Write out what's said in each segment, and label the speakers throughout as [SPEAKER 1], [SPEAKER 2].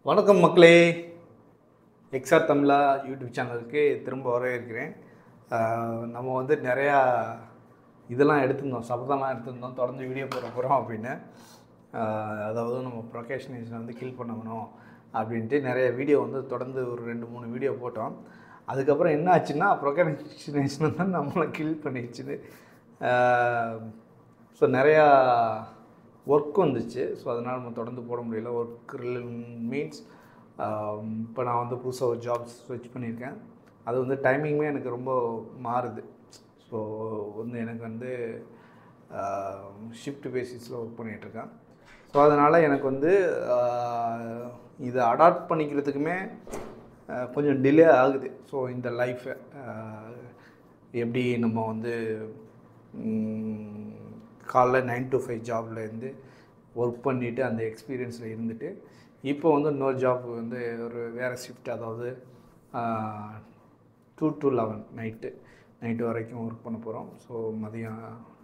[SPEAKER 1] வணக்கம் மக்களே. எக்ஸ்ஆர் தமிழா யூடியூப் சேனலுக்கு திரும்ப வரவேற்கிறேன். நம்ம வந்து நிறையா இதெல்லாம் எடுத்திருந்தோம், சபதம்லாம் எடுத்திருந்தோம், தொடர்ந்து வீடியோ போட போகிறோம் அப்படின்னு. அதாவது நம்ம ப்ரொகேஷனேஷனை வந்து கில் பண்ணணும் அப்படின்ட்டு நிறைய வீடியோ வந்து தொடர்ந்து ஒரு 2-3 வீடியோ போட்டோம். அதுக்கப்புறம் என்ன ஆச்சுன்னா ப்ரொகேஷனேஷன் தான் நம்மளை கில் பண்ணிடுச்சுன்னு. ஸோ நிறையா ஒர்க் வந்துச்சு. ஸோ அதனால் நம்ம தொடர்ந்து போட முடியல. ஒர்க் மீன்ஸ் இப்போ நான் வந்து புதுசாக ஒரு ஜாப் ஸ்விட்ச் பண்ணியிருக்கேன். அது வந்து டைமிங்குமே எனக்கு ரொம்ப மாறுது. ஸோ வந்து எனக்கு வந்து ஷிஃப்ட் பேசிஸில் ஒர்க் பண்ணிகிட்ருக்கேன். ஸோ அதனால் எனக்கு வந்து இதை அடாப்ட் பண்ணிக்கிறதுக்குமே கொஞ்சம் டிலே ஆகுது. ஸோ இந்த லைஃப்பை எப்படி நம்ம வந்து காலைல 9 to 5 ஜாப்லேருந்து ஒர்க் பண்ணிவிட்டு அந்த எக்ஸ்பீரியன்ஸில் இருந்துட்டு இப்போ வந்து இன்னொரு ஜாப் வந்து ஒரு வேறு ஷிஃப்ட், அதாவது 2 to 11 நைட்டு வரைக்கும் ஒர்க் பண்ண போகிறோம். ஸோ மதியம்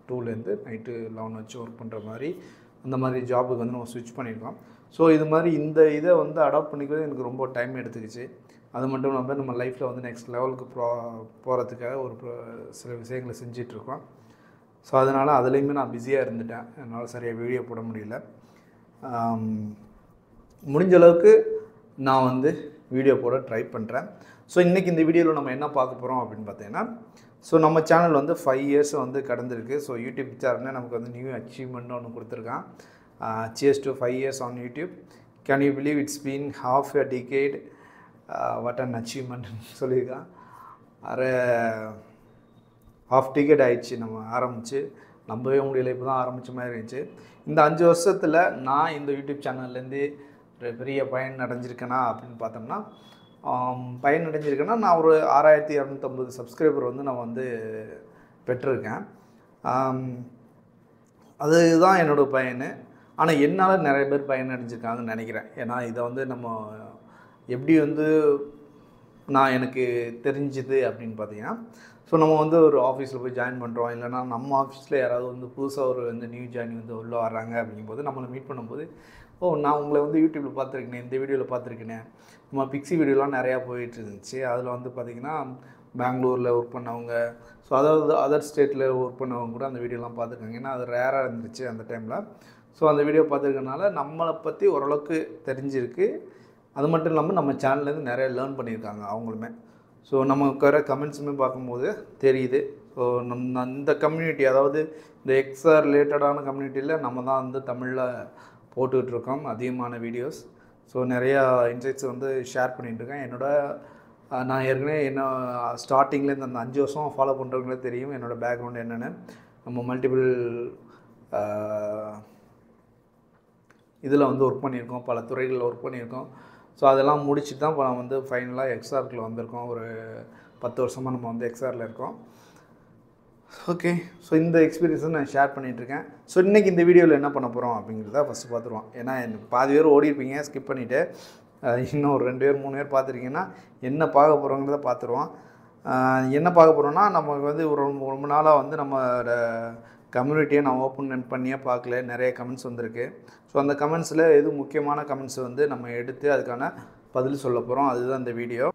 [SPEAKER 1] 2லேருந்து நைட்டு 11 வச்சு ஒர்க் பண்ணுற மாதிரி அந்த மாதிரி ஜாபுக்கு வந்து நம்ம ஸ்விட்ச் பண்ணியிருக்கோம். ஸோ இது மாதிரி இந்த இதை வந்து அடாப்ட் பண்ணிக்கிறது எனக்கு ரொம்ப டைம் எடுத்துக்கிச்சு. அது மட்டும் இல்லாமல் நம்ம லைஃப்பில் வந்து நெக்ஸ்ட் லெவலுக்கு போகிறதுக்காக ஒரு சில விஷயங்களை செஞ்சிட்ருக்கோம். ஸோ அதனால் அதுலேயுமே நான் பிஸியாக இருந்துட்டேன். என்னால் சரியாக வீடியோ போட முடியல. முடிஞ்ச அளவுக்கு நான் வந்து வீடியோ போட ட்ரை பண்ணுறேன். ஸோ இன்றைக்கி இந்த வீடியோவில் நம்ம என்ன பார்க்க போகிறோம் அப்படின்னு பார்த்தீங்கன்னா, ஸோ நம்ம சேனல் வந்து 5 இயர்ஸ் வந்து கடந்திருக்கு. ஸோ யூடியூப் சேனல்னே நமக்கு வந்து நியூ அச்சீவ்மெண்ட்னு ஒன்று கொடுத்துருக்கான். cheers to 5 years on YouTube. Can you believe it's been half a decade? What an achievement சொல்லியிருக்கான். half decade ஆயிடுச்சு நம்ம ஆரம்பித்து. நம்பவே முடியல, இப்போ தான் ஆரம்பித்த மாதிரி இருந்துச்சு. இந்த 5 வருஷத்தில் நான் இந்த யூடியூப் சேனல்லேருந்து பெரிய பயன் அடைஞ்சிருக்கேனா அப்படின்னு பார்த்தோம்னா, பயன் அடைஞ்சிருக்கேன்னா நான் ஒரு 6250 சப்ஸ்கிரைபர் வந்து நான் வந்து பெற்றிருக்கேன். அதுதான் என்னோடய பயன். ஆனால் என்னால் நிறைய பேர் பயன் அடைஞ்சிருக்காங்கன்னு நினைக்கிறேன். ஏன்னா இதை வந்து நம்ம எப்படி வந்து எனக்கு தெரிஞ்சுது அப்படின்னு பார்த்தீங்கன்னா, ஸோ நம்ம வந்து ஒரு ஆஃபீஸில் போய் ஜாயின் பண்ணுறோம், இல்லைனா நம்ம ஆஃபீஸில் யாராவது வந்து புதுசாக ஒரு வந்து நியூ ஜாயின் வந்து உள்ளே வர்றாங்க அப்படிங்கும்போது நம்மளை மீட் பண்ணும்போது, நான் உங்களை வந்து யூடியூப்பில் பார்த்துருக்கேனே, இந்த வீடியோவில் பார்த்துருக்கேனே. நம்ம பிக்ஸி வீடியோலாம் நிறையா போயிட்டு இருந்துச்சு. அதில் வந்து பார்த்திங்கன்னா பெங்களூரில் ஒர்க் பண்ணவங்க, ஸோ அதாவது அதர் ஸ்டேட்டில் ஒர்க் பண்ணவங்க கூட அந்த வீடியோலாம் பார்த்துருக்காங்க. ஏன்னா அது ரேராக இருந்துச்சு அந்த டைமில். ஸோ அந்த வீடியோ பார்த்துருக்கனால நம்மளை பற்றி ஓரளவுக்கு தெரிஞ்சிருக்கு. அது மட்டும் இல்லாமல் நம்ம சேனல்லேருந்து நிறைய லேர்ன் பண்ணியிருக்காங்க அவங்களுமே. ஸோ நமக்கு வர கமெண்ட்ஸுமே பார்க்கும்போது தெரியுது. ஸோ இந்த கம்யூனிட்டி, அதாவது இந்த எக்ஸ்ஆர் ரிலேட்டடான கம்யூனிட்டியில் நம்ம தான் வந்து தமிழில் போட்டுக்கிட்டுருக்கோம் அதிகமான வீடியோஸ். ஸோ நிறையா இன்சைட்ஸ் வந்து ஷேர் பண்ணிகிட்ருக்கேன். நான் ஏற்கனவே ஸ்டார்டிங்லேருந்து அந்த 5 வருஷம் ஃபாலோ பண்ணுறவங்களே தெரியும் என்னோடய பேக்ரவுண்ட் என்னென்னு. நம்ம மல்டிபிள் இதில் வந்து ஒர்க் பண்ணியிருக்கோம், பல துறைகளில் ஒர்க் பண்ணியிருக்கோம். ஸோ அதெல்லாம் முடிச்சுட்டு தான் இப்போ நான் வந்து ஃபைனலாக எக்ஸ்ஆர்க்குள்ளே வந்திருக்கோம். ஒரு 10 வருஷமாக நம்ம வந்து எக்ஸ்ஆரில் இருக்கோம். ஓகே, ஸோ இந்த எக்ஸ்பீரியன்ஸை நான் ஷேர் பண்ணிகிட்ருக்கேன். ஸோ இன்றைக்கி இந்த வீடியோவில் என்ன பண்ண போகிறோம் அப்படிங்கிறத ஃபஸ்ட்டு பார்த்துருவோம். ஏன்னா எனக்கு பாதி பேர் ஓடிருப்பீங்க ஸ்கிப் பண்ணிவிட்டு. இன்னும் ஒரு 2 பேர் 3 பேர் பார்த்துருக்கீங்கன்னா என்ன பார்க்க போகிறோங்கிறத பார்த்துருவோம். என்ன பார்க்க போகிறோன்னா, நமக்கு வந்து ரொம்ப நாளாக வந்து நம்மளோட கம்யூனிட்டியை நான் ஓப்பன் பண்ணியே பார்க்கல. நிறைய கமெண்ட்ஸ் வந்திருக்கு. ஸோ அந்த கமெண்ட்ஸில் எது முக்கியமான கமெண்ட்ஸ் வந்து நம்ம எடுத்து அதுக்கான பதில் சொல்ல போகிறோம். அதுதான் இந்த வீடியோ.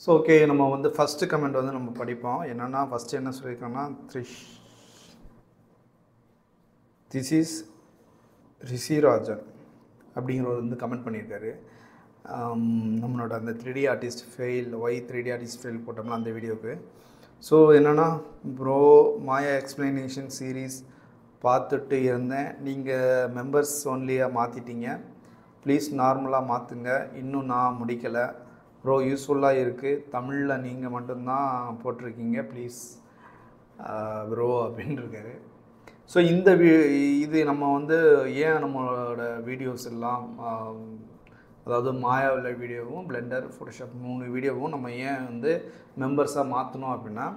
[SPEAKER 1] ஸோ ஓகே, நம்ம வந்து ஃபஸ்ட்டு கமெண்ட் வந்து நம்ம படிப்போம். என்னென்னா ஃபஸ்ட்டு என்ன சொல்லியிருக்கோன்னா, திஸ் இஸ் ரிஷிராஜன் அப்படிங்கிறவர் வந்து கமெண்ட் பண்ணியிருக்காரு. நம்மளோட அந்த 3D artist fail, why 3D artist fail போட்டோம்னா அந்த வீடியோவுக்கு. ஸோ என்னென்னா, ப்ரோ மாயா எக்ஸ்ப்ளனேஷன் சீரீஸ் பார்த்துட்டு இருந்தேன். நீங்கள் மெம்பர்ஸ் ஒன்லியாக மாற்றிட்டீங்க. ப்ளீஸ் நார்மலாக மாற்றுங்க. இன்னும் நான் முடிக்கலை ப்ரோ. யூஸ்ஃபுல்லாக இருக்குது. தமிழில் நீங்கள் மட்டும்தான் போட்டிருக்கீங்க. ப்ளீஸ் ப்ரோ அப்படின்னு இருக்காரு. ஸோ இது நம்ம வந்து ஏன் நம்மளோட வீடியோஸ் எல்லாம், அதாவது மாயாவில் வீடியோவும் பிளெண்டர் ஃபோட்டோஷாப் 3 வீடியோவும் நம்ம ஏன் வந்து மெம்பர்ஸாக மாற்றணும் அப்படின்னா,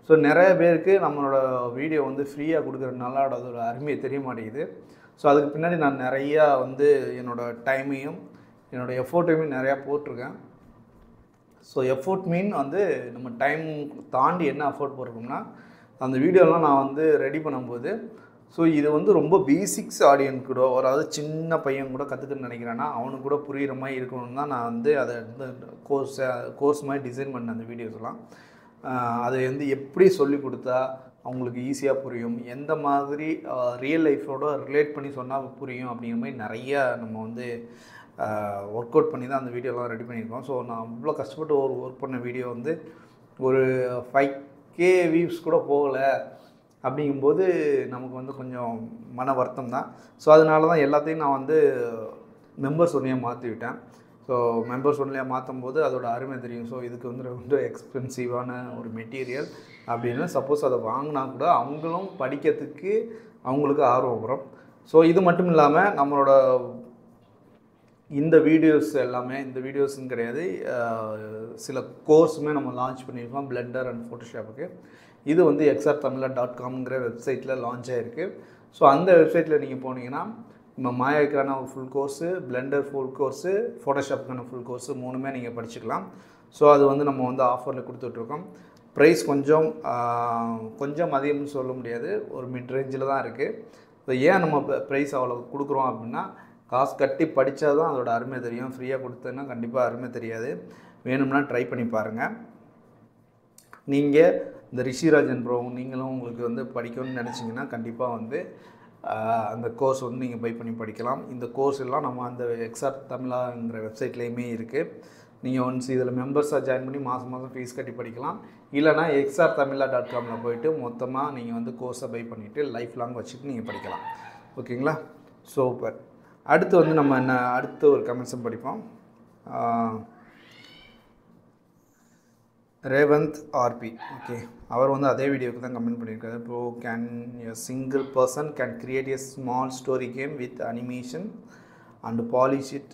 [SPEAKER 1] ஸோ நிறைய பேருக்கு நம்மளோட வீடியோ வந்து ஃப்ரீயாக கொடுக்குறதுனால அதோட அருமையை தெரிய மாட்டேங்குது. ஸோ அதுக்கு பின்னாடி நான் நிறையா வந்து என்னோடய டைமையும் என்னோடய எஃபோர்ட்டையுமே நிறையா போட்டிருக்கேன். ஸோ எஃபோர்ட் மீன் வந்து நம்ம டைம் தாண்டி என்ன எஃபோர்ட் போட்டிருக்கோம்னா, அந்த வீடியோலாம் நான் வந்து ரெடி பண்ணும்போது ஸோ இது வந்து ரொம்ப பேசிக்ஸ் ஆடியன்ஸ் கூட அதாவது சின்ன பையன் கூட கற்றுக்கணும்னு நினைக்கிறேன்னா அவனுக்கு கூட புரிகிற மாதிரி இருக்கணும்னு தான் நான் வந்து அதை வந்து கோர்ஸ் மாதிரி டிசைன் பண்ணேன் அந்த வீடியோஸ்லாம். அதை வந்து எப்படி சொல்லி கொடுத்தா அவங்களுக்கு ஈஸியாக புரியும், எந்த மாதிரி ரியல் லைஃபோட ரிலேட் பண்ணி சொன்னால் புரியும் அப்படிங்கிற மாதிரி நிறையா நம்ம வந்து ஒர்க் அவுட் பண்ணி தான் அந்த வீடியோலாம் ரெடி பண்ணியிருக்கோம். ஸோ நான் அவ்வளோ கஷ்டப்பட்டு ஒர்க் பண்ண வீடியோ வந்து ஒரு 5K வியூஸ் கூட போகலை அப்படிங்கும்போது நமக்கு வந்து கொஞ்சம் மன வருத்தம் தான். ஸோ அதனால தான் எல்லாத்தையும் நான் வந்து மெம்பர்ஸ் ஒன்லியாக மாற்றிவிட்டேன். ஸோ மெம்பர்ஸ் ஒன்லியாக மாற்றும் போது அதோட அருமை தெரியும். ஸோ இதுக்கு வந்து ரொம்ப எக்ஸ்பென்சிவான ஒரு மெட்டீரியல் அப்படின்னு சப்போஸ் அதை வாங்கினா கூட அவங்களும் படிக்கிறதுக்கு அவங்களுக்கு ஆர்வம் வரும். ஸோ இது மட்டும் இல்லாமல் நம்மளோட இந்த வீடியோஸ் எல்லாமே இந்த வீடியோஸ்ன்னு கிடையாது, சில கோர்ஸுமே நம்ம லான்ச் பண்ணியிருக்கோம் பிளெண்டர் அண்ட் ஃபோட்டோஷாப்புக்கு. இது வந்து xrtamila.comங்கிற வெப்சைட்டில் லான்ச் ஆகிருக்கு. ஸோ அந்த வெப்சைட்டில் நீங்கள் போனீங்கன்னா நம்ம மாயாக்கான full course, blender full course, ஃபோட்டோஷாப்புக்கான ஃபுல் கோர்ஸு 3மே நீங்கள் படிச்சுக்கலாம். ஸோ அது வந்து நம்ம வந்து ஆஃபரில் கொடுத்துட்ருக்கோம். ப்ரைஸ் கொஞ்சம் அதிகம்னு சொல்ல முடியாது, ஒரு மிட் ரேஞ்சில் தான் இருக்குது. ஸோ ஏன் நம்ம ப்ரைஸ் அவ்வளோ கொடுக்குறோம் அப்படின்னா காசு கட்டி படித்தா தான் அதோட அருமை தெரியும். ஃப்ரீயாக கொடுத்தேன்னா கண்டிப்பாக அருமை தெரியாது. வேணும்னா ட்ரை பண்ணி பாருங்கள். நீங்கள் இந்த ரிஷிராஜன் ப்ரோ நீங்களும் உங்களுக்கு வந்து படிக்கணும்னு நினச்சிங்கன்னா கண்டிப்பாக வந்து அந்த கோர்ஸ் வந்து நீங்கள் பை பண்ணி படிக்கலாம். இந்த கோர்ஸ் எல்லாம் நம்ம அந்த xrtamila.comங்கிற வெப்சைட்லேயுமே இருக்குது. நீங்கள் ஒன்ஸ் இதில் மெம்பர்ஸாக ஜாயின் பண்ணி மாதம் ஃபீஸ் கட்டி படிக்கலாம். இல்லைனா xrtamila.comல போய்ட்டு மொத்தமாக நீங்கள் வந்து கோர்ஸை பை பண்ணிவிட்டு லைஃப் லாங் வச்சுட்டு நீங்கள் படிக்கலாம். ஓகேங்களா? சூப்பர். அடுத்து வந்து நம்ம அடுத்த ஒரு கமெண்ட்ஸும் படிப்போம். ரேவந்த் ஆர்பி, ஓகே, அவர் வந்து அதே வீடியோவுக்கு தான் கமெண்ட் பண்ணியிருக்காரு. Bro, can a single person can create a small story game with animation and polish it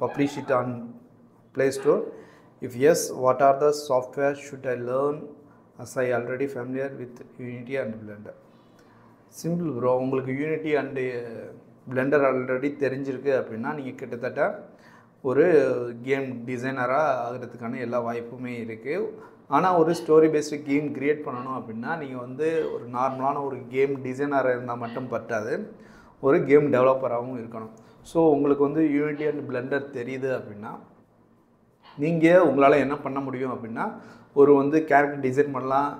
[SPEAKER 1] publish it on Play Store? If yes, what are the software should I learn as I already familiar with Unity and Blender? Simple bro, உங்களுக்கு unity and Blender already தெரிஞ்சிருக்கு அப்படின்னா நீங்கள் கிட்டத்தட்ட ஒரு game டிசைனராக ஆகிறதுக்கான எல்லா வாய்ப்புமே இருக்குது. ஆனால் ஒரு ஸ்டோரி பேஸ்டு கேம் க்ரியேட் பண்ணணும் அப்படின்னா நீங்கள் வந்து ஒரு நார்மலான ஒரு கேம் டிசைனராக இருந்தால் மட்டும் பற்றாது, ஒரு கேம் டெவலப்பராகவும் இருக்கணும். ஸோ உங்களுக்கு வந்து யூனிட்டி அண்ட் பிளெண்டர் தெரியுது அப்படின்னா நீங்கள் உங்களால் என்ன பண்ண முடியும் அப்படின்னா ஒரு வந்து கேரக்டர் டிசைன் பண்ணலாம்,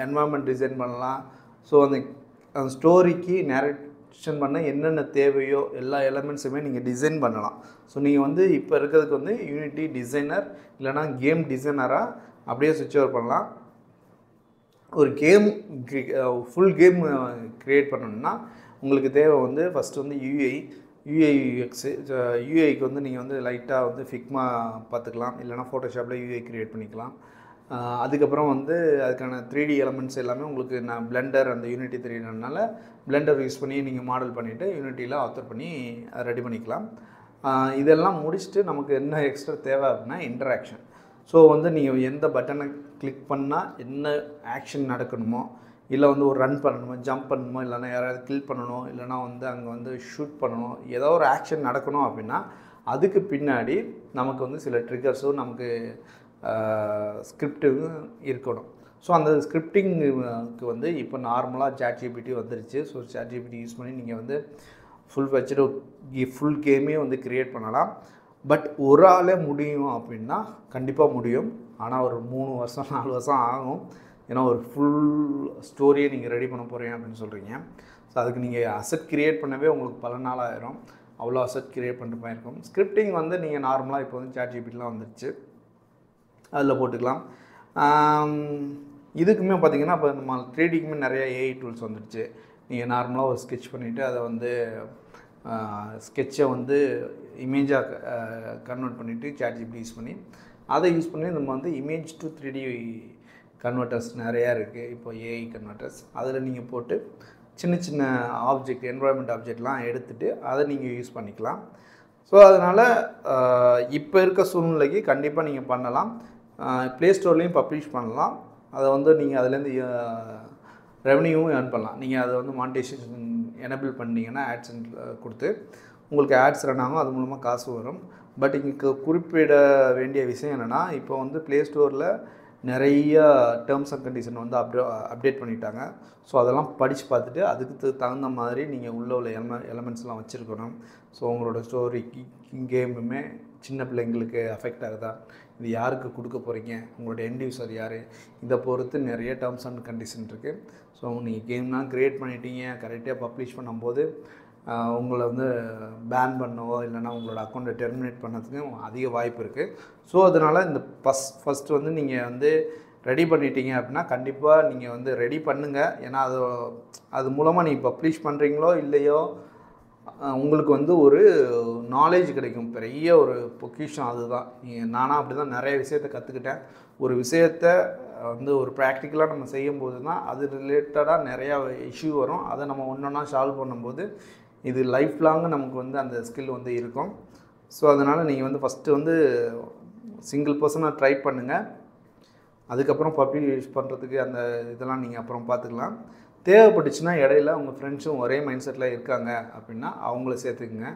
[SPEAKER 1] என்வாயர்மெண்ட் டிசைன் பண்ணலாம். ஸோ அந்த ஸ்டோரிக்கு நேரேஷன் பண்ண என்னென்ன தேவையோ எல்லா எலமெண்ட்ஸுமே நீங்கள் டிசைன் பண்ணலாம். ஸோ நீங்கள் வந்து இப்போ இருக்கிறதுக்கு வந்து யூனிட்டி டிசைனர் இல்லைனா கேம் டிசைனராக அப்படியே சுவிட்ச் ஓவர் பண்ணலாம். ஒரு கேம் ஃபுல் கேம் க்ரியேட் பண்ணணும்னா உங்களுக்கு தேவை வந்து ஃபஸ்ட்டு வந்து யூஐ/UX. யூஐக்கு வந்து நீங்கள் வந்து லைட்டாக வந்து ஃபிக்மா பார்த்துக்கலாம், இல்லைனா ஃபோட்டோஷாப்பில் யூஐ க்ரியேட் பண்ணிக்கலாம். அதுக்கப்புறம் வந்து அதுக்கான 3D எலமெண்ட்ஸ் எல்லாமே உங்களுக்கு நான் பிளெண்டர் அந்த யூனிட்டி தெரியறதுனால பிளெண்டர் யூஸ் பண்ணி நீங்கள் மாடல் பண்ணிவிட்டு யூனிட்டியில் ஆத்தர் பண்ணி ரெடி பண்ணிக்கலாம். இதெல்லாம் முடிச்சுட்டு நமக்கு என்ன எக்ஸ்ட்ரா தேவை அப்படின்னா இன்டராக்ஷன். ஸோ வந்து நீங்கள் எந்த பட்டனை கிளிக் பண்ணால் என்ன ஆக்ஷன் நடக்கணுமோ, இல்லை வந்து ஒரு ரன் பண்ணணுமோ, ஜம்ப் பண்ணணுமோ, இல்லைனா யாராவது கில் பண்ணணும், இல்லைனா வந்து அங்கே வந்து ஷூட் பண்ணணும், ஏதோ ஒரு ஆக்ஷன் நடக்கணும் அப்படின்னா அதுக்கு பின்னாடி நமக்கு வந்து சில ட்ரிகர்ஸும் நமக்கு ஸ்கிரிப்டும் இருக்கணும். ஸோ அந்த ஸ்கிரிப்டிங்க்கு வந்து இப்போ நார்மலாக ChatGPT வந்துருச்சு. ஸோ ChatGPT யூஸ் பண்ணி நீங்கள் வந்து ஃபுல் கேமே வந்து க்ரியேட் பண்ணலாம். பட் ஒரு ஆளே முடியும் அப்படின்னா கண்டிப்பாக முடியும். ஆனால் ஒரு 3 வருஷம் 4 வருஷம் ஆகும். ஏன்னா ஒரு ஃபுல் ஸ்டோரியை நீங்கள் ரெடி பண்ண போகிறீங்க அப்படின்னு சொல்கிறீங்க. ஸோ அதுக்கு நீங்கள் அசெட் க்ரியேட் பண்ணவே உங்களுக்கு பல நாள் ஆயிரும். அவ்வளோ அசெட் க்ரியேட் பண்ணிட்டு போயிருக்கும். ஸ்கிரிப்டிங் வந்து நீங்கள் நார்மலாக இப்போ வந்து ChatGPTலாம் வந்துருச்சு, அதில் போட்டுக்கலாம். இதுக்குமே பார்த்திங்கன்னா இப்போ நம்ம 3Dக்குமே நிறையா AI டூல்ஸ் வந்துடுச்சு. நீங்கள் நார்மலாக ஒரு ஸ்கெட்ச் பண்ணிவிட்டு அதை வந்து ஸ்கெட்சை வந்து இமேஜாக கன்வெர்ட் பண்ணிவிட்டு ChatGPT யூஸ் பண்ணி அதை யூஸ் பண்ணி நம்ம வந்து இமேஜ் டு 3D கன்வெர்ட்டர்ஸ் நிறையா இருக்குது. இப்போ AI கன்வெர்ட்டர்ஸ் அதில் நீங்கள் போட்டு சின்ன சின்ன ஆப்ஜெக்ட் என்வரான்மெண்ட் ஆப்ஜெக்ட்லாம் எடுத்துகிட்டு அதை நீங்கள் யூஸ் பண்ணிக்கலாம். ஸோ அதனால் இப்போ இருக்க சூழ்நிலைக்கு கண்டிப்பாக நீங்கள் பண்ணலாம். ப்ளே ஸ்டோர்லேயும் பப்ளிஷ் பண்ணலாம். அதை வந்து நீங்கள் அதுலேருந்து ரெவன்யூவும் ஏர்ன் பண்ணலாம். நீங்கள் அதை வந்து மானிட்டைசேஷன் எனேபிள் பண்ணிங்கன்னா ஆட்ஸ் கொடுத்து உங்களுக்கு ஆட்ஸ் ரன் ஆகும், அது மூலமாக காசு வரும். பட் இங்கே குறிப்பிட வேண்டிய விஷயம் என்னென்னா இப்போ வந்து ப்ளே ஸ்டோரில் நிறைய டேர்ம்ஸ் அண்ட் கண்டிஷன் வந்து அப்டேட் பண்ணிட்டாங்க. ஸோ அதெல்லாம் படித்து பார்த்துட்டு அதுக்கு தகுந்த மாதிரி நீங்கள் உள்ள எலமெண்ட்ஸ்லாம் வச்சுருக்கணும். ஸோ உங்களோட ஸ்டோரிக்கு கேமுமே சின்ன பிள்ளைங்களுக்கு அஃபெக்ட் ஆகுதா, இது யாருக்கு கொடுக்க போகிறீங்க, உங்களோட எண்ட் யூசர் யார், இதை பொறுத்து நிறைய டேர்ம்ஸ் அண்ட் கண்டிஷன் இருக்குது. ஸோ நீங்கள் கேம்லாம் க்ரியேட் பண்ணிட்டீங்க, கரெக்டாக பப்ளிஷ் பண்ணும்போது உங்களை வந்து பேன் பண்ணவோ இல்லைனா உங்களோட அக்கௌண்ட்டை டெர்மினேட் பண்ணதுக்கு அதிக வாய்ப்பு இருக்குது. ஸோ அதனால் இந்த ஃபஸ்ட்டு வந்து நீங்கள் வந்து ரெடி பண்ணிட்டீங்க அப்படின்னா கண்டிப்பாக நீங்கள் வந்து ரெடி பண்ணுங்கள். ஏன்னா அது மூலமாக நீங்கள் பப்ளிஷ் பண்ணுறீங்களோ இல்லையோ உங்களுக்கு வந்து ஒரு நாலேஜ் கிடைக்கும். பெரிய ஒரு பொக்கிஷம் அதுதான். நானாக அப்படி தான் நிறைய விஷயத்தை கற்றுக்கிட்டேன். ஒரு விஷயத்தை வந்து ஒரு ப்ராக்டிக்கலாக நம்ம செய்யும்போது தான் அது ரிலேட்டடாக நிறையா இஷ்யூ வரும். அதை நம்ம ஒன்றொன்னா சால்வ் பண்ணும்போது இது லைஃப் லாங்கு நமக்கு வந்து அந்த ஸ்கில் வந்து இருக்கும். ஸோ அதனால் நீங்கள் வந்து ஃபஸ்ட்டு வந்து சிங்கிள் பர்சனாக ட்ரை பண்ணுங்கள். அதுக்கப்புறம் பப்ளிஷ் பண்ணுறதுக்கு அந்த இதெல்லாம் நீங்கள் அப்புறம் பார்த்துக்கலாம். தேவைப்பட்டுச்சுன்னா இடையில உங்கள் ஃப்ரெண்ட்ஸும் ஒரே மைண்ட் செட்டில் இருக்காங்க அப்படின்னா அவங்கள சேர்த்துக்குங்க.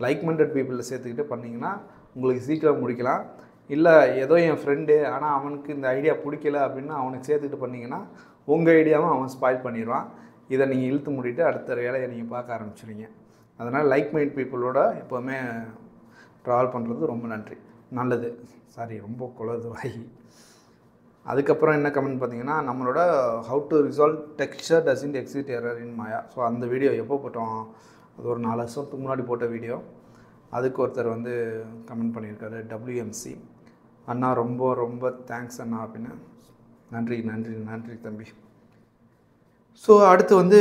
[SPEAKER 1] லைக் மைண்டட் பீப்புளில் சேர்த்துக்கிட்டு பண்ணிங்கன்னா உங்களுக்கு சீக்கிரம் முடிக்கலாம். இல்லை ஏதோ என் ஃப்ரெண்டு ஆனால் அவனுக்கு இந்த ஐடியா பிடிக்கல அப்படின்னா அவனுக்கு சேர்த்துக்கிட்டு பண்ணிங்கன்னா உங்கள் ஐடியாவும் அவன் ஸ்பாயில் பண்ணிடுவான். இதை நீங்கள் இழுத்து மூடிட்டு அடுத்த வேலையை நீங்கள் பார்க்க ஆரம்பிச்சிடுங்க. அதனால் லைக் மைண்ட் பீப்புளோட எப்போவுமே ட்ராவல் பண்ணுறது ரொம்ப நல்லது. ரொம்ப குளது வாய். அதுக்கப்புறம் என்ன கமெண்ட் பார்த்தீங்கன்னா, நம்மளோட how to resolve texture doesn't exit error in Maya. So அந்த வீடியோ எப்போ போட்டோம், அது ஒரு 4 வருஷத்துக்கு முன்னாடி போட்ட வீடியோ. அதுக்கு ஒருத்தர் வந்து கமெண்ட் பண்ணியிருக்காரு, WMC அண்ணா ரொம்ப தேங்க்ஸ் அண்ணா அப்படின்னு. நன்றி தம்பி. ஸோ அடுத்து வந்து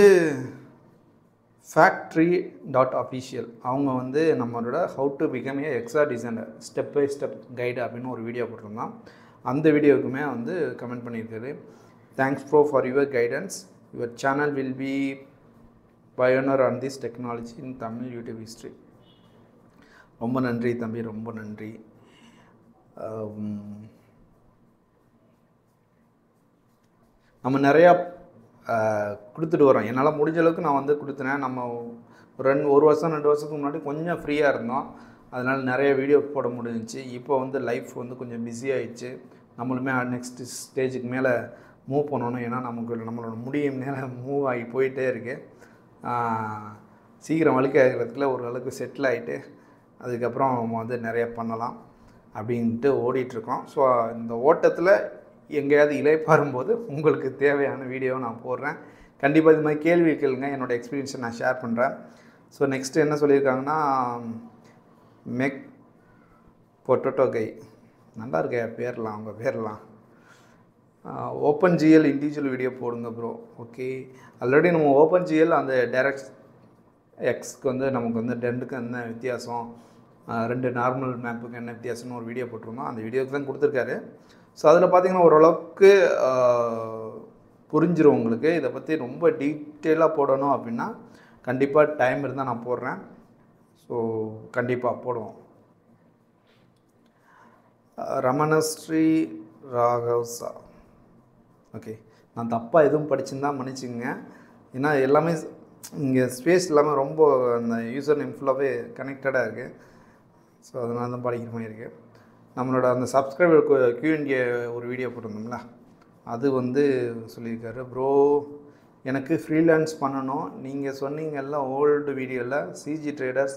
[SPEAKER 1] factory.official அவங்க வந்து நம்மளோட ஹவு டு பிகம் ஏ எக்ஸா designer step by step guide அப்படின்னு ஒரு வீடியோ போட்டிருந்தான். அந்த வீடியோவுக்குமே வந்து கமெண்ட் பண்ணியிருக்காரு, thanks for your guidance, your channel will be pioneer on this technology in Tamil YouTube history. ரொம்ப நன்றி தம்பி, ரொம்ப நன்றி. நம்ம நிறையா கொடுத்துட்டு வரோம். என்னால் முடிஞ்ச அளவுக்கு நான் வந்து கொடுத்துனேன். நம்ம ஒரு வருஷம் 2 வருஷத்துக்கு முன்னாடி கொஞ்சம் ஃப்ரீயாக இருந்தோம். அதனால் நிறைய வீடியோ போட முடிஞ்சிச்சு. இப்போ வந்து லைஃப் வந்து கொஞ்சம் பிஸி ஆகிடுச்சு. நம்மளுமே நெக்ஸ்ட் ஸ்டேஜுக்கு மேலே மூவ் பண்ணணும். ஏன்னா நம்மளோட முடியும் மேலே மூவ் ஆகி போயிட்டே இருக்குது. சீக்கிரம் வழுக்கிறதுக்குள்ள ஓரளவுக்கு செட்டில் ஆகிட்டு அதுக்கப்புறம் நம்ம வந்து நிறைய பண்ணலாம் அப்படின்ட்டு ஓடிட்டுருக்கோம். ஸோ இந்த ஓட்டத்தில் எங்கேயாவது இளைப்பாறும்போது உங்களுக்கு தேவையான வீடியோவை நான் போடுறேன். கண்டிப்பாக இது மாதிரி கேள்வி கேளுங்க, என்னோடய எக்ஸ்பீரியன்ஸை நான் ஷேர் பண்ணுறேன். ஸோ நெக்ஸ்ட்டு என்ன சொல்லியிருக்காங்கன்னா, மெக் பொட்டோட்டோ கை, நல்லா இருக்கே பேர்லாம், அவங்க பேர்லாம். ஓப்பன் ஜிஎல் இண்டிவிஜுவல் வீடியோ போடுங்க ப்ரோ. ஓகே, ஆல்ரெடி நம்ம ஓப்பன் ஜிஎல் அந்த டைரக்ட் எக்ஸ்க்கு வந்து நமக்கு வந்து 2க்கு என்ன வித்தியாசம், 2 நார்மல் மேப்புக்கு என்ன வித்தியாசம்னு ஒரு வீடியோ போட்டிருந்தோம். அந்த வீடியோக்கு தான் கொடுத்துருக்காரு. ஸோ அதில் பார்த்திங்கன்னா ஓரளவுக்கு புரிஞ்சிடும் உங்களுக்கு. இதை பற்றி ரொம்ப டீட்டெயிலாக போடணும் அப்படின்னா கண்டிப்பாக டைம் இருந்தால் நான் போடுறேன். ஸோ கண்டிப்பாக போடுவோம். ரமணஸ்ரீ ராகவ்சா, ஓகே, நான் தப்பாக எதுவும் படிச்சுருந்தா மன்னிச்சுங்க. ஏன்னா எல்லாமே இங்கே ஸ்பேஸ் இல்லாமல் ரொம்ப அந்த யூசர் நேம் ஃபுல்லாகவே கனெக்டடாக இருக்குது. ஸோ அதனால தான் படிக்கிற மாதிரி இருக்குது. நம்மளோட அந்த சப்ஸ்கிரைபர் Q&A ஒரு வீடியோ போட்டிருந்தோம்ல, அது வந்து சொல்லியிருக்காரு, ப்ரோ எனக்கு ஃப்ரீலான்ஸ் பண்ணணும், நீங்கள் சொன்னீங்கல்ல ஓல்டு வீடியோவில் சிஜி ட்ரேடர்ஸ்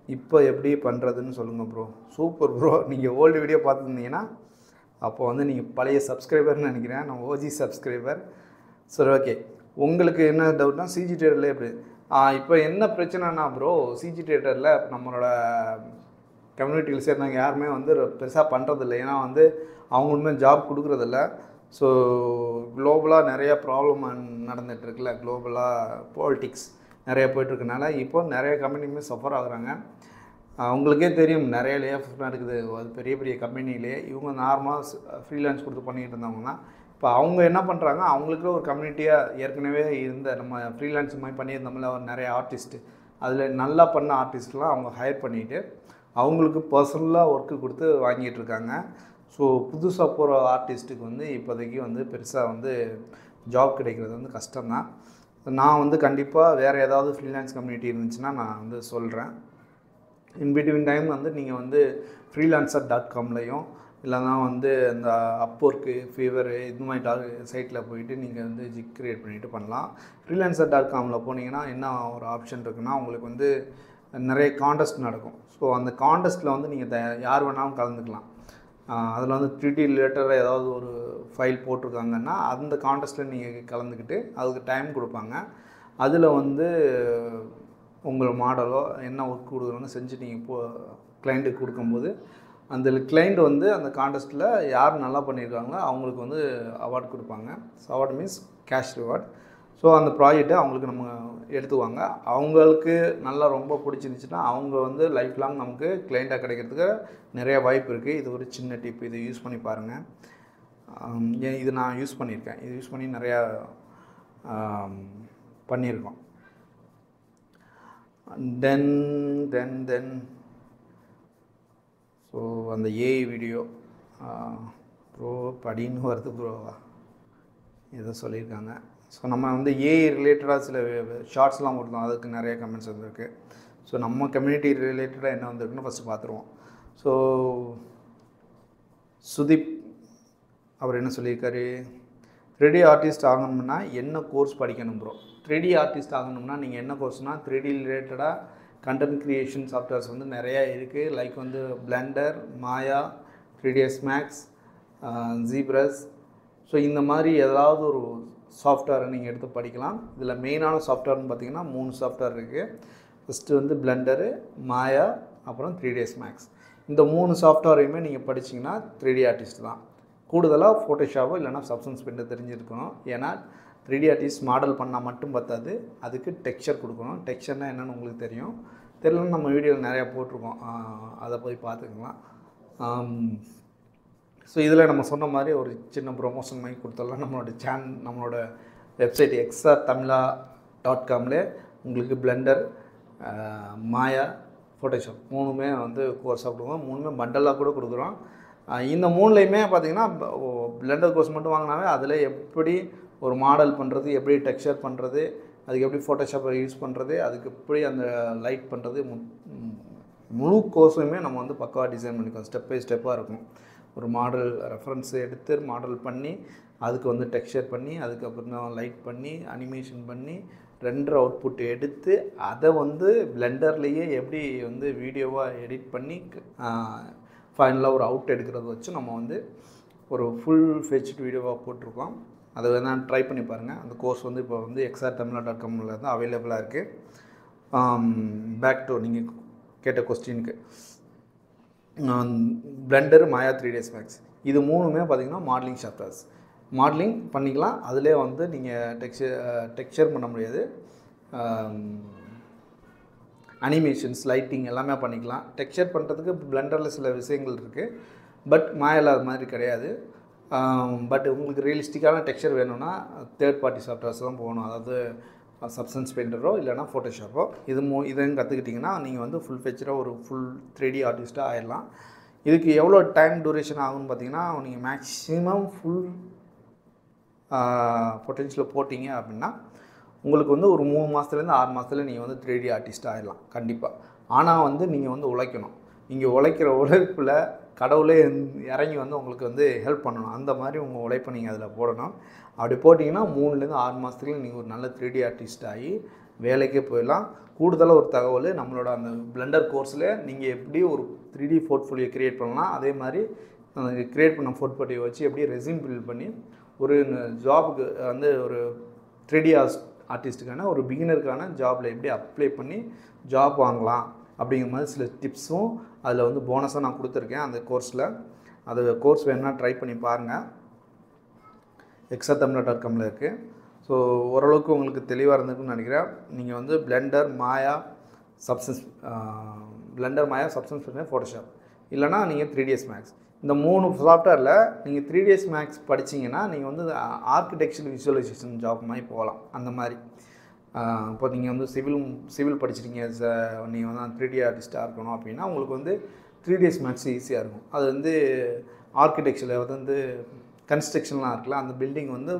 [SPEAKER 1] இப்போ எப்படி பண்ணுறதுன்னு சொல்லுங்கள் ப்ரோ. சூப்பர் ப்ரோ, நீங்கள் ஓல்டு வீடியோ பார்த்துருந்தீங்கன்னா அப்போ வந்து நீங்கள் பழைய சப்ஸ்கிரைபர்னு நினைக்கிறேன், நான் OG சப்ஸ்கிரைபர். சரி, ஓகே, உங்களுக்கு என்ன டவுட்னா சிஜி ட்ரேடரில் எப்படி இப்போ என்ன பிரச்சனைனா ப்ரோ, சிஜி ட்ரேடரில் நம்மளோட கம்யூனிட்டியில் சேர்ந்தாங்க யாருமே வந்து பெருசாக பண்ணுறதில்ல. ஏன்னா வந்து அவங்களுமே ஜாப் கொடுக்குறதில்ல. ஸோ குளோபலாக நிறைய ப்ராப்ளம் நடந்துகிட்ருக்குல்ல, குளோபலாக பாலிட்டிக்ஸ் நிறைய போய்ட்டுருக்கனால இப்போ நிறைய கம்பெனியுமே சஃபர் ஆகுறாங்க. அவங்களுக்கே தெரியும் நிறைய லே ஆஃப் நடக்குது. அது பெரிய பெரிய கம்பெனிலே இவங்க நார்மலாக ஃப்ரீலான்ஸ் கொடுத்து பண்ணிகிட்டு இருந்தவங்கன்னா இப்போ அவங்க என்ன பண்ணுறாங்க, அவங்களுக்கு ஒரு கம்யூனிட்டியாக ஏற்கனவே இருந்த நம்ம ஃப்ரீலான்ஸ் மாதிரி பண்ணியிருந்தோம்ல ஒரு நிறைய ஆர்டிஸ்ட்டு, அதில் நல்லா பண்ண ஆர்டிஸ்ட்லாம் அவங்க ஹையர் பண்ணிவிட்டு அவங்களுக்கு பர்சனலாக ஒர்க்கு கொடுத்து வாங்கிட்டுருக்காங்க. ஸோ புதுசாக போகிற ஆர்டிஸ்ட்டுக்கு வந்து இப்போதைக்கு வந்து பெருசாக வந்து ஜாப் கிடைக்கிறது வந்து கஷ்டம்தான். நான் வந்து கண்டிப்பாக வேறு ஏதாவது ஃப்ரீலான்ஸ் கம்யூனிட்டி இருந்துச்சுன்னா நான் வந்து சொல்கிறேன். இன்பிட்வீன் டைம் வந்து நீங்கள் வந்து freelancer.comலையும் இல்லைனா வந்து இந்த அப்போர்க்கு ஃபீவரு இது மாதிரி சைட்டில் போயிட்டு நீங்கள் வந்து ஜிக் க்ரியேட் பண்ணிவிட்டு பண்ணலாம். freelancer.comல போனீங்கன்னா என்ன ஒரு ஆப்ஷன் இருக்குன்னா உங்களுக்கு வந்து நிறைய காண்டெஸ்ட் நடக்கும். ஸோ அந்த காண்டெஸ்ட்டில் வந்து நீங்கள் யார் வேணாலும் கலந்துக்கலாம். அதில் வந்து 3D ரிலேட்டடாக ஏதாவது ஒரு ஃபைல் போட்டிருக்காங்கன்னா அந்த காண்டெஸ்ட்டில் நீங்கள் கலந்துக்கிட்டு அதுக்கு டைம் கொடுப்பாங்க. அதில் வந்து உங்கள் மாடலோ என்ன ஒர்க் கொடுக்குறோன்னு செஞ்சு நீங்கள் கிளைண்ட்டுக்கு கொடுக்கும்போது அந்த கிளைண்ட் வந்து அந்த காண்டெஸ்ட்டில் யார் நல்லா பண்ணியிருக்காங்களோ அவங்களுக்கு வந்து அவார்ட் கொடுப்பாங்க. So award means cash reward. So அந்த ப்ராஜெக்ட்டை அவங்களுக்கு நம்ம எடுத்துவாங்க. அவங்களுக்கு நல்லா ரொம்ப பிடிச்சிருந்துச்சுன்னா அவங்க வந்து லைஃப் லாங் நமக்கு கிளைண்ட்டாக கிடைக்கிறதுக்கு நிறைய வாய்ப்பு இருக்குது. இது ஒரு சின்ன டிப், இதை யூஸ் பண்ணி பாருங்கள். இது நான் யூஸ் பண்ணியிருக்கேன். இது யூஸ் பண்ணி நிறையா பண்ணியிருக்கோம். தென் ஸோ அந்த ஏஐ வீடியோ ப்ரோ படின்னு வருது ப்ரோவா எதோ சொல்லியிருக்காங்க. ஸோ நம்ம வந்து ஏஐ ரிலேட்டடாக சில ஷார்ட்ஸ்லாம் கொடுத்தோம், அதுக்கு நிறைய கமெண்ட்ஸ் வந்திருக்கு. ஸோ நம்ம கம்யூனிட்டி ரிலேட்டடாக என்ன வந்திருக்குன்னு ஃபஸ்ட்டு பார்த்துருவோம். ஸோ சுதீப் அவர் என்ன சொல்லியிருக்காரு, 3D ஆர்டிஸ்ட் ஆகணும்னா என்ன கோர்ஸ் படிக்கணும் ப்ரோ? 3D ஆர்டிஸ்ட் ஆகணும்னா நீங்கள் என்ன கோர்ஸ்னால் 3D ரிலேட்டடாக கண்டென்ட் க்ரியேஷன் சாஃப்ட்வேர்ஸ் வந்து நிறையா இருக்குது. லைக் வந்து பிளெண்டர், மாயா, 3ds Max, ZBrush. ஸோ இந்த மாதிரி ஏதாவது ஒரு சாஃப்ட்வேரை நீங்கள் எடுத்து படிக்கலாம். இதில் மெயினான சாஃப்ட்வேர்னு பார்த்தீங்கன்னா 3 சாஃப்ட்வேர் இருக்குது. ஃபஸ்ட்டு வந்து பிளெண்டரு, மாயா, அப்புறம் 3ds Max. இந்த 3 சாஃப்ட்வேரையுமே நீங்கள் படிச்சிங்கன்னா 3D ஆர்டிஸ்ட் தான். கூடுதலாக ஃபோட்டோஷாப்போ இல்லைனா சப்ஸ்டன்ஸ் பெயிண்டோ தெரிஞ்சிருக்கணும். ஏன்னா 3D ஆர்டிஸ்ட் மாடல் பண்ணால் மட்டும் பத்தாது, அதுக்கு டெக்ஸ்சர் கொடுக்கணும். டெக்ஸ்சர்னால் என்னென்னு உங்களுக்கு தெரியும், தெரியலன்னு நம்ம வீடியோவில் நிறையா போட்டிருக்கோம், அதை போய் பார்த்துக்கலாம். ஸோ இதில் நம்ம சொன்ன மாதிரி ஒரு சின்ன ப்ரொமோஷன் மாதிரி கொடுத்துடலாம். நம்மளோட வெப்சைட் extratamila.comல உங்களுக்கு பிளெண்டர், மாயா, ஃபோட்டோஷாப் 3மே வந்து கோர்ஸாக கொடுக்குறோம். 3மே பண்டலாக கூட கொடுக்குறோம். இந்த 3லையுமே பார்த்திங்கன்னா பிளெண்டர் கோர்ஸ் மட்டும் வாங்கினாவே அதில் எப்படி ஒரு மாடல் பண்ணுறது, எப்படி டெக்ஸ்சர் பண்ணுறது, அதுக்கு எப்படி ஃபோட்டோஷாப்பை யூஸ் பண்ணுறது, அதுக்கு எப்படி அந்த லைட் பண்ணுறது, முழு கோர்ஸுமே நம்ம வந்து பக்காவாக டிசைன் பண்ணிக்கோம். ஸ்டெப் பை ஸ்டெப்பாக இருக்கும். ஒரு மாடல் ரெஃபரன்ஸ் எடுத்து மாடல் பண்ணி அதுக்கு வந்து டெக்ஸ்சர் பண்ணி அதுக்கப்புறம் லைட் பண்ணி அனிமேஷன் பண்ணி ரெண்டர் அவுட்புட் எடுத்து அதை வந்து பிளெண்டர்லேயே எப்படி வந்து வீடியோவாக எடிட் பண்ணி ஃபைனலாக ஒரு அவுட் எடுக்கிறது வச்சு நம்ம வந்து ஒரு ஃபுல் ஃபெச்ட் வீடியோவாக போட்டிருக்கோம். அதை வேணால் ட்ரை பண்ணி பாருங்கள். அந்த கோர்ஸ் வந்து இப்போ வந்து extratamila.comல தான் அவைலபிளாக இருக்குது. பேக் டு நீங்கள் கேட்ட கொஸ்டினுக்கு, பிளெண்டர், மாயா, 3ds Max இது 3மே பார்த்திங்கன்னா மாடலிங் சாஃப்ட்வேர்ஸ். மாடலிங் பண்ணிக்கலாம். அதிலே வந்து நீங்கள் டெக்ஸ்சர் பண்ண முடியாது. அனிமேஷன்ஸ், லைட்டிங் எல்லாமே பண்ணிக்கலாம். டெக்ஸ்சர் பண்ணுறதுக்கு பிளெண்டரில் சில விஷயங்கள் இருக்குது, பட் மாயாவில் அது மாதிரி கிடையாது. பட் உங்களுக்கு ரியலிஸ்டிக்கான டெக்ஸ்சர் வேணும்னா தேர்ட் பார்ட்டி சாஃப்ட்வேர்ஸ் தான் போகணும். அதாவது சப்ஸ்டன்ஸ் பெயிண்டரோ இல்லைனா ஃபோட்டோஷாப்போ இதையும் கற்றுக்கிட்டிங்கன்னா நீங்கள் வந்து ஃபுல் ஃபெச்சராக ஒரு ஃபுல் 3D ஆர்டிஸ்ட்டாக ஆயிடலாம். இதுக்கு எவ்வளோ டைம் டூரேஷன் ஆகும்னு பார்த்தீங்கன்னா, நீங்கள் மேக்ஸிமம் ஃபுல் பொட்டென்ஷியல் போட்டிங்க அப்படின்னா உங்களுக்கு வந்து ஒரு 3 மாதத்துலேருந்து 6 மாதத்துல நீங்கள் வந்து 3D ஆர்டிஸ்ட் ஆகிடலாம் கண்டிப்பாக. ஆனால் வந்து நீங்கள் வந்து உழைக்கணும். நீங்கள் உழைக்கிற உழைப்பில் கடவுளே இறங்கி வந்து உங்களுக்கு வந்து ஹெல்ப் பண்ணணும். அந்த மாதிரி உங்கள் உழைப்பை நீங்கள் அதில் போடணும். அப்படி போட்டிங்கன்னா 3லேருந்து 6 மாதத்துக்குள்ள நீங்கள் ஒரு நல்ல 3D ஆர்டிஸ்ட் ஆகி வேலைக்கே போயிடலாம். கூடுதலாக ஒரு தகவல், நம்மளோட அந்த பிளெண்டர் கோர்ஸில் நீங்கள் எப்படி ஒரு 3D போர்ட்ஃபோலியோ க்ரியேட் பண்ணலாம், அதே மாதிரி க்ரியேட் பண்ண போர்ட்ஃபோலியோ வச்சு எப்படி ரெஸ்யூம் பில்ட் பண்ணி ஒரு ஜாபுக்கு வந்து ஒரு 3D ஆர்டிஸ்ட்டுக்கான ஒரு பிகினருக்கான ஜாபில் எப்படி அப்ளை பண்ணி ஜாப் வாங்கலாம் அப்படிங்கிற மாதிரி சில டிப்ஸும் அதில் வந்து போனஸாக நான் கொடுத்துருக்கேன் அந்த கோர்ஸில். அது கோர்ஸ் வேணுன்னா ட்ரை பண்ணி பாருங்கள். extratamila.comல இருக்குது. ஸோ ஓரளவுக்கு உங்களுக்கு தெளிவாக இருந்திருக்குன்னு நினைக்கிறேன். நீங்கள் வந்து பிளெண்டர், மாயா, சப்ஸ்டன்ஸ் பெயிண்டர், ஃபோட்டோஷாப் இல்லைனா நீங்கள் 3ds Max இந்த 3 சாஃப்ட்வேரில் நீங்கள் 3ds Max படிச்சிங்கன்னா நீங்கள் வந்து ஆர்கிடெக்சர் விசுவலைசேஷன் ஜாப் மாதிரி போகலாம். அந்த மாதிரி இப்போ நீங்கள் வந்து சிவில் படிச்சிருக்கீங்க, நீங்கள் வந்து 3D ஆர்டிஸ்ட்டாக இருக்கணும் அப்படின்னா உங்களுக்கு வந்து 3ds Max ஈஸியாக இருக்கும். அது வந்து ஆர்கிடெக்சரில் வந்து கன்ஸ்ட்ரக்ஷன்லாம் இருக்குல்ல, அந்த பில்டிங் வந்து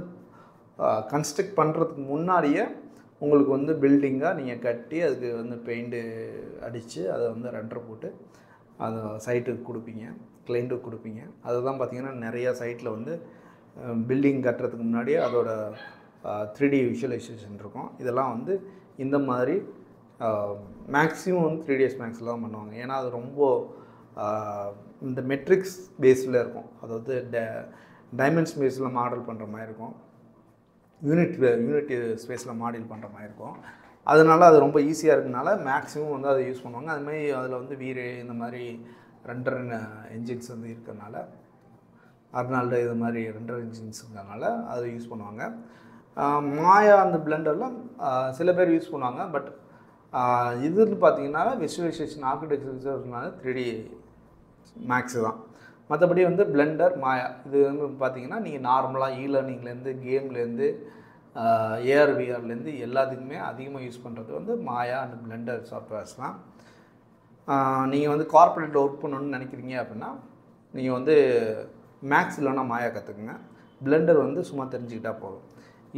[SPEAKER 1] கன்ஸ்ட்ரக்ட் பண்ணுறதுக்கு முன்னாடியே உங்களுக்கு வந்து பில்டிங்காக நீங்கள் கட்டி அதுக்கு வந்து பெயிண்ட்டு அடித்து அதை வந்து ரெண்டர் போட்டு அது சைட்டுக்கு கொடுப்பீங்க, கிளைண்ட்டுக்கு கொடுப்பீங்க. அதுதான் பார்த்திங்கன்னா நிறையா சைட்டில் வந்து பில்டிங் கட்டுறதுக்கு முன்னாடியே அதோட 3D விஷுவலைசேஷன் இருக்கும். இதெல்லாம் வந்து இந்த மாதிரி மேக்ஸிமம் வந்து 3ds மேக்ஸில் தான் பண்ணுவாங்க. ஏன்னா அது ரொம்ப இந்த மெட்ரிக்ஸ் பேஸில் இருக்கும். அதாவது டைமென்ஷன் பேஸில் மாடல் பண்ணுற மாதிரி இருக்கும், யூனிட் ஸ்பேஸில் மாடல் பண்ணுற மாதிரி இருக்கும். அதனால் அது ரொம்ப ஈஸியாக இருக்கனால மேக்ஸிமம் வந்து அதை யூஸ் பண்ணுவாங்க. அதுமாதிரி அதில் வந்து வீரே இந்த மாதிரி ரெண்டர் என்ஜின்ஸ் வந்து இருக்கிறதுனால, அர்னால்டு இது மாதிரி ரெண்டர் என்ஜின்ஸ் இருக்கிறதுனால அதை யூஸ் பண்ணுவாங்க. மாயா அந்த பிளெண்டர்லாம் சில பேர் யூஸ் பண்ணுவாங்க. பட் இதுன்னு பார்த்தீங்கன்னா விஷுவலைசேஷன் ஆர்கிடெக்சர்னால 3D மேக்ஸு தான். மற்றபடி வந்து பிளெண்டர், மாயா இது வந்து பார்த்திங்கன்னா நீங்கள் நார்மலாக லேர்னிங்லேருந்து கேம்லேருந்து ஏஆர் விஆர்லேருந்து எல்லாத்துக்குமே அதிகமாக யூஸ் பண்ணுறது வந்து மாயா அண்ட் பிளெண்டர் சாஃப்ட்வேர்ஸ் தான். நீங்கள் வந்து கார்ப்பரேட்டில் ஒர்க் பண்ணணுன்னு நினைக்கிறீங்க அப்படின்னா நீங்கள் வந்து மேக்ஸ் இல்லைன்னா மாயா கற்றுக்குங்க. பிளெண்டர் வந்து சும்மா தெரிஞ்சுக்கிட்டால் போதும்.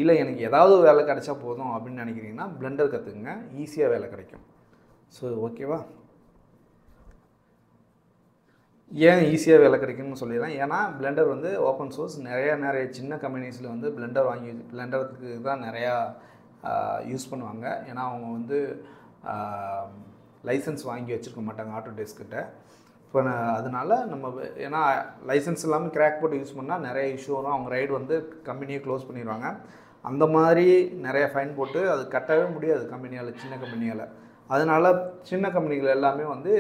[SPEAKER 1] இல்லை எனக்கு ஏதாவது வேலை கிடைச்சா போதும் அப்படின்னு நினைக்கிறீங்கன்னா பிளெண்டர் கற்றுக்குங்க, ஈஸியாக வேலை கிடைக்கும். ஸோ ஓகேவா? ஏன் ஈஸியாக வேலை கிடைக்கும்னு சொல்லிடுறேன். ஏன்னா பிளெண்டர் வந்து ஓப்பன் சோர்ஸ். நிறைய சின்ன கம்பெனிஸில் வந்து பிளெண்டருக்கு தான் நிறையா யூஸ் பண்ணுவாங்க. ஏன்னா அவங்க வந்து லைசன்ஸ் வாங்கி வச்சுருக்க மாட்டாங்க ஆட்டோடெஸ்க்கிட்ட. இப்போ அதனால் நம்ம ஏன்னா லைசன்ஸ் இல்லாமல் கிராக் போட்டு யூஸ் பண்ணால் நிறைய இஷ்யூ வரும். அவங்க ரைடு வந்து கம்பெனியை க்ளோஸ் பண்ணிடுவாங்க. அந்த மாதிரி நிறைய ஃபைன் போட்டு அது கட்டவே முடியாது கம்பெனியால், சின்ன கம்பெனியால். அதனால் சின்ன கம்பெனிகள் எல்லாமே வந்து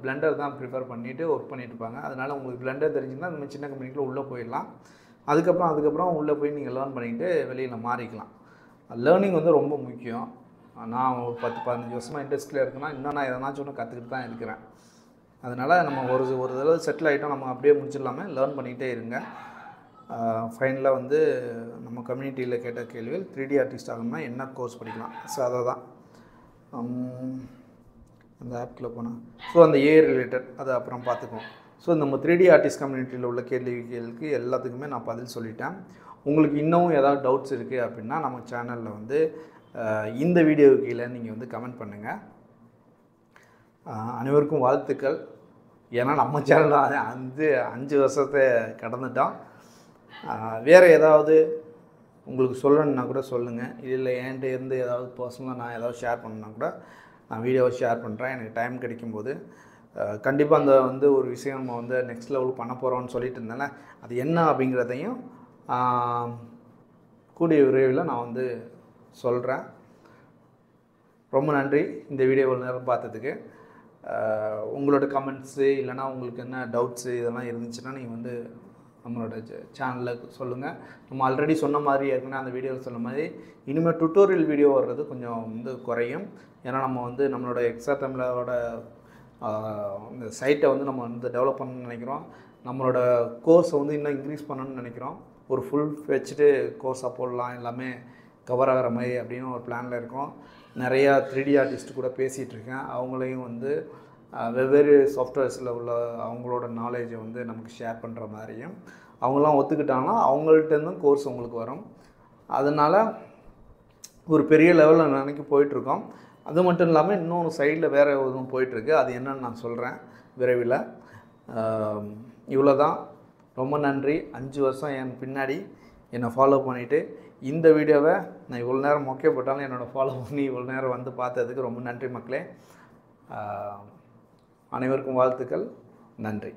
[SPEAKER 1] பிளெண்டர் தான் ப்ரிஃபர் பண்ணிவிட்டு ஒர்க் பண்ணிட்டு இருப்பாங்க. அதனால் உங்களுக்கு பிளெண்டர் தெரிஞ்சுன்னா இந்த மாதிரி சின்ன கம்பெனிக்குள்ளே உள்ளே போயிடலாம். அதுக்கப்புறம் உள்ளே போய் நீங்கள் லேர்ன் பண்ணிக்கிட்டு வெளியில் மாறிக்கலாம். லேர்னிங் வந்து ரொம்ப முக்கியம். நான் ஒரு 10-15 வருஷமாக இண்டஸ்ட்ரியில் இருக்குன்னா இன்னும் நான் எதனாச்சும் ஒன்று கற்றுக்கிட்டு தான் இருக்கிறேன். அதனால் நம்ம ஒரு தடவை செட்டில் ஆகிட்டோம், நம்ம அப்படியே முடிச்சிடலாமல் லேர்ன் பண்ணிகிட்டே இருங்க. ஃபைனலாக வந்து நம்ம கம்யூனிட்டியில் கேட்ட கேள்விகள் 3D ஆர்டிஸ்ட் ஆகணும்னா என்ன கோர்ஸ் படிக்கலாம். ஸோ அதை தான் அந்த ஆப்குள்ளே போனால் அந்த ஏஐ ரிலேட்டட் அதை அப்புறம் பார்த்துக்குவோம். நம்ம 3D ஆர்டிஸ்ட் கம்யூனிட்டியில் உள்ள கேள்விகளுக்கு எல்லாத்துக்குமே நான் பதில் சொல்லிட்டேன். உங்களுக்கு இன்னமும் ஏதாவது டவுட்ஸ் இருக்குது அப்படின்னா நம்ம சேனலில் வந்து இந்த வீடியோவுக்கு கீழே நீங்கள் வந்து கமெண்ட் பண்ணுங்கள். அனைவருக்கும் வாழ்த்துக்கள். ஏன்னா நம்ம சேனலில் 5 வருஷத்தை கடந்துட்டோம். வேறு ஏதாவது உங்களுக்கு சொல்லணுன்னா கூட சொல்லுங்கள். இல்லை என்கிட்ட இருந்து ஏதாவது பர்சனலாக நான் ஏதாவது ஷேர் பண்ணணுன்னா கூட நான் வீடியோவை ஷேர் பண்ணுறேன். எனக்கு டைம் கிடைக்கும்போது கண்டிப்பாக அந்த வந்து ஒரு விஷயம் நம்ம வந்து நெக்ஸ்ட் லெவல் பண்ண போகிறோம்னு சொல்லிட்டு இருந்தேன்ல, அது என்ன அப்படிங்கிறதையும் கூடிய விரைவில் நான் வந்து சொல்கிறேன். ரொம்ப நன்றி இந்த வீடியோ இவ்வளோ நேரம் பார்த்ததுக்கு. உங்களோட கமெண்ட்ஸு இல்லைனா உங்களுக்கு என்ன டவுட்ஸு இதெல்லாம் இருந்துச்சுன்னா நீங்கள் வந்து நம்மளோட சேனலில் சொல்லுங்கள். நம்ம ஆல்ரெடி சொன்ன மாதிரி ஏற்கனவே அந்த வீடியோவில் சொன்ன மாதிரி இனிமேல் டுட்டோரியல் வீடியோ வர்றது கொஞ்சம் வந்து குறையும். ஏன்னா நம்ம வந்து நம்மளோட எக்ஸாம்லோட இந்த சைட்டை வந்து நம்ம வந்து டெவலப் பண்ணணும்னு நினைக்கிறோம். நம்மளோட கோர்ஸை வந்து இன்னும் இன்க்ரீஸ் பண்ணணும்னு நினைக்கிறோம். ஒரு ஃபுல் வச்சுட்டு கோர்ஸாக போடலாம், எல்லாமே கவர் ஆகிற மாதிரி அப்படின்னு ஒரு பிளானில் இருக்கோம். நிறையா 3D ஆர்டிஸ்ட்டு கூட பேசிகிட்ருக்கேன். அவங்களையும் வந்து வெவ்வேறு சாஃப்ட்வேர்ஸில் உள்ள அவங்களோட நாலேஜை வந்து நமக்கு ஷேர் பண்ணுற மாதிரியும் அவங்களாம் ஒத்துக்கிட்டாங்கன்னா அவங்கள்ட்டேருந்தும் கோர்ஸ் உங்களுக்கு வரும். அதனால் ஒரு பெரிய லெவலில் நினைக்க போயிட்டுருக்கோம். அது மட்டும் இல்லாமல் இன்னொரு சைடில் வேறு எதுவும் போயிட்டுருக்கு. அது என்னன்னு நான் சொல்கிறேன் விரைவில். இவ்வளோ தான். ரொம்ப நன்றி. 5 வருஷம் என் பின்னாடி என்னை ஃபாலோ பண்ணிவிட்டு இந்த வீடியோவை நான் இவ்வளோ நேரம் மொக்கே போட்டாலும் என்னோடய ஃபாலோ பண்ணி இவ்வளோ நேரம் வந்து பார்த்ததுக்கு ரொம்ப நன்றி மக்களே. அனைவருக்கும் வாழ்த்துக்கள். நன்றி.